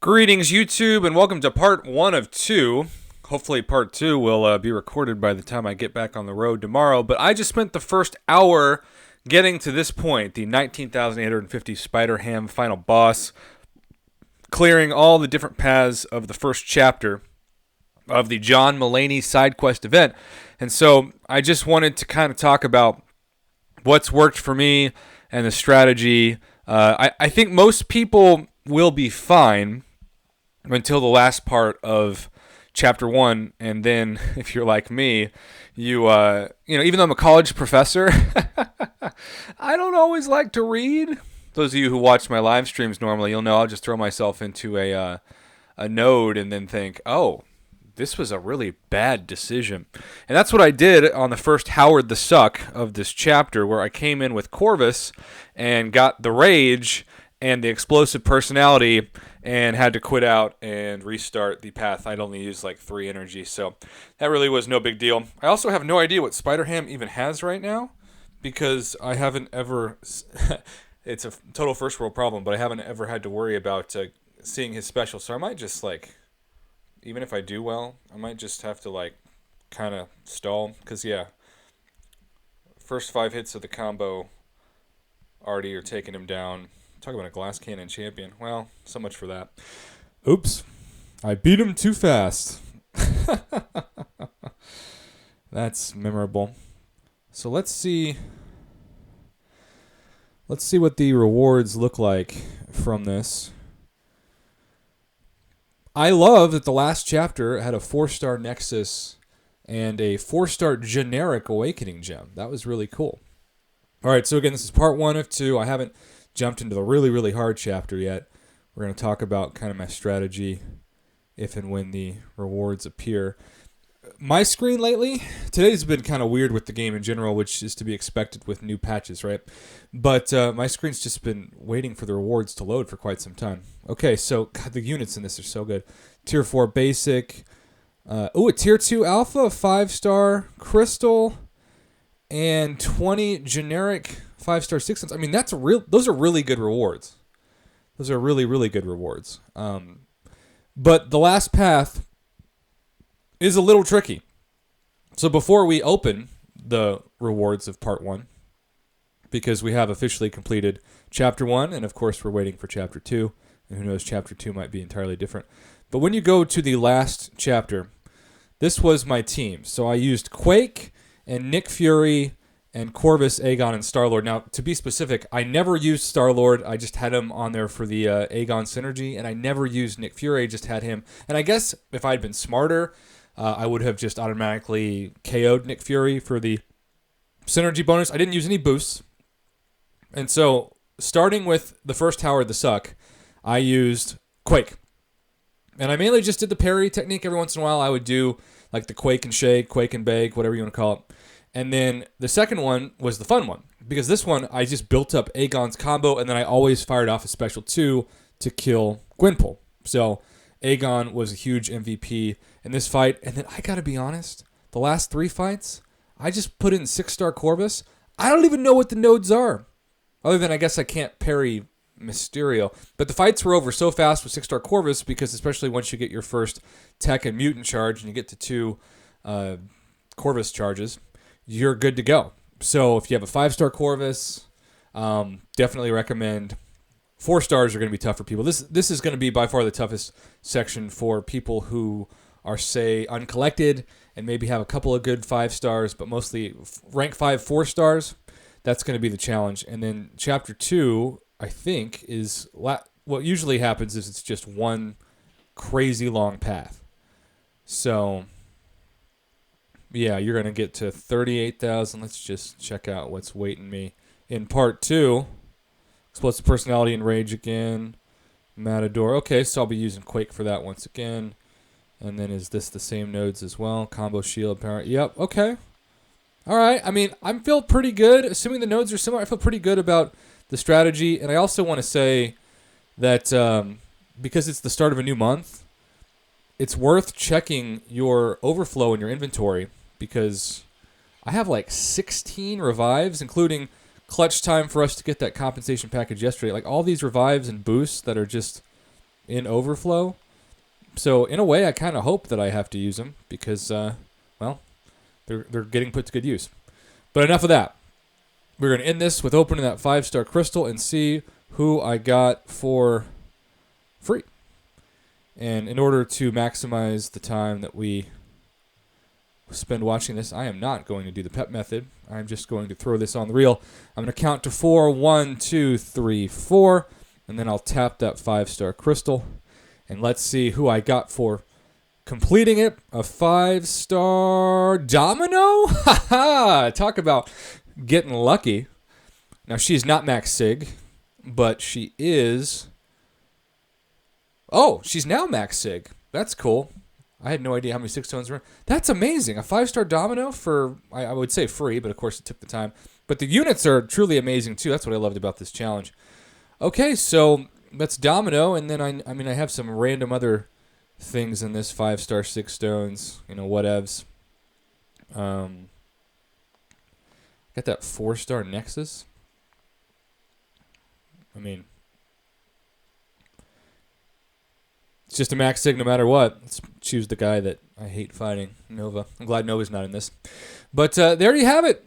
Greetings, YouTube, and welcome to part one of two. Hopefully, part two will be recorded by the time I get back on the road tomorrow. But I just spent the first hour getting to this point, the 19,850 Spider-Ham final boss, clearing all the different paths of the first chapter of the John Mulaney side quest event. And so I just wanted to kind of talk about what's worked for me and the strategy. I think most people will be fine until the last part of chapter one, and then if you're like me, even though I'm a college professor, I don't always like to read. Those of you who watch my live streams normally, you'll know I'll just throw myself into a node and then think, oh, this was a really bad decision. And that's what I did on the first Howard the Suck of this chapter, where I came in with Corvus and got the rage and the explosive personality and had to quit out and restart the path. I'd only used like 3 energy, so that really was no big deal. I also have no idea what Spider-Ham even has right now, because I haven't ever... it's a total first world problem, but I haven't ever had to worry about seeing his special, so I might just even if I do well, I might just have to kind of stall, because first 5 hits of the combo already are taking him down. Talk about a glass cannon champion. Well, so much for that. Oops. I beat him too fast. That's memorable. So let's see what the rewards look like from this. I love that the last chapter had a 4-star Nexus and a 4-star generic Awakening gem. That was really cool. All right, so again, this is part 1 of 2. I haven't jumped into the really, really hard chapter yet. We're going to talk about kind of my strategy if and when the rewards appear. My screen lately, today's been kind of weird with the game in general, which is to be expected with new patches, right? But my screen's just been waiting for the rewards to load for quite some time. Okay, so God, the units in this are so good. Tier 4 basic. A Tier 2 alpha, 5-star crystal, and 20 generic 5-star 6-stars. I mean, those are really good rewards. Those are really, really good rewards. But the last path is a little tricky. So before we open the rewards of part 1, because we have officially completed chapter 1, and of course we're waiting for chapter 2, and who knows, chapter 2 might be entirely different. But when you go to the last chapter, this was my team. So I used Quake and Nick Fury and Corvus, Aegon, and Star-Lord. Now, to be specific, I never used Star-Lord. I just had him on there for the Aegon synergy, and I never used Nick Fury. I just had him. And I guess if I'd been smarter, I would have just automatically KO'd Nick Fury for the synergy bonus. I didn't use any boosts. And so, starting with the first Howard the Suck, I used Quake. And I mainly just did the parry technique. Every once in a while, I would do like the Quake and Shake, Quake and Bake, whatever you want to call it. And then the second one was the fun one, because this one I just built up Aegon's combo, and then I always fired off a special 2 to kill Gwynpool. So Aegon was a huge MVP in this fight. And then I gotta be honest, the last 3 fights, I just put in 6-star Corvus. I don't even know what the nodes are, other than I guess I can't parry Mysterio. But the fights were over so fast with 6-star Corvus, because especially once you get your first Tech and Mutant charge and you get to 2 Corvus charges, you're good to go. So if you have a 5-star Corvus, definitely recommend. 4 stars are going to be tough for people. This is going to be by far the toughest section for people who are, say, uncollected and maybe have a couple of good 5 stars, but mostly rank 5 4 stars. That's going to be the challenge. And then chapter 2, I think, is what usually happens is it's just one crazy long path. So yeah, you're going to get to 38,000. Let's just check out what's waiting me in part 2. Explosive personality and rage again. Matador. Okay, so I'll be using Quake for that once again. And then is this the same nodes as well? Combo shield power. Yep, okay. All right. I mean, I feel pretty good. Assuming the nodes are similar, I feel pretty good about the strategy. And I also want to say that because it's the start of a new month, it's worth checking your overflow in your inventory, because I have like 16 revives, including clutch time for us to get that compensation package yesterday. Like all these revives and boosts that are just in overflow. So in a way, I kind of hope that I have to use them because, well, they're getting put to good use. But enough of that. We're going to end this with opening that 5-star crystal and see who I got for free. And in order to maximize the time that we spend watching this, I am not going to do the pep method. I'm just going to throw this on the reel. I'm going to count to 4. 1, 2, 3, 4. And then I'll tap that 5-star crystal. And let's see who I got for completing it. A 5-star domino? Ha ha! Talk about getting lucky. Now, she's not max sig, but she is... Oh, she's now max sig. That's cool. I had no idea how many 6 tones were. That's amazing. A 5-star domino for, I would say free, but of course it took the time. But the units are truly amazing too. That's what I loved about this challenge. Okay, so that's domino, and then I have some random other things in this 5-star 6 stones. Whatevs. Got that 4-star nexus. It's just a max sig no matter what. Let's choose the guy that I hate fighting, Nova. I'm glad Nova's not in this. But there you have it.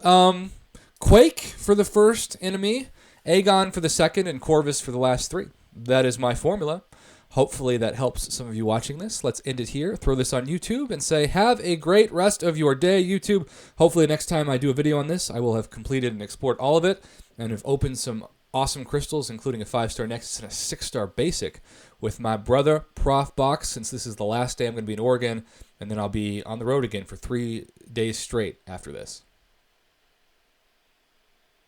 Quake for the first enemy, Aegon for the second, and Corvus for the last 3. That is my formula. Hopefully that helps some of you watching this. Let's end it here. Throw this on YouTube and say, have a great rest of your day, YouTube. Hopefully next time I do a video on this, I will have completed and explored all of it and have opened some awesome crystals, including a 5-star Nexus and a 6-star Basic with my brother, Prof Box, since this is the last day I'm going to be in Oregon, and then I'll be on the road again for 3 days straight after this.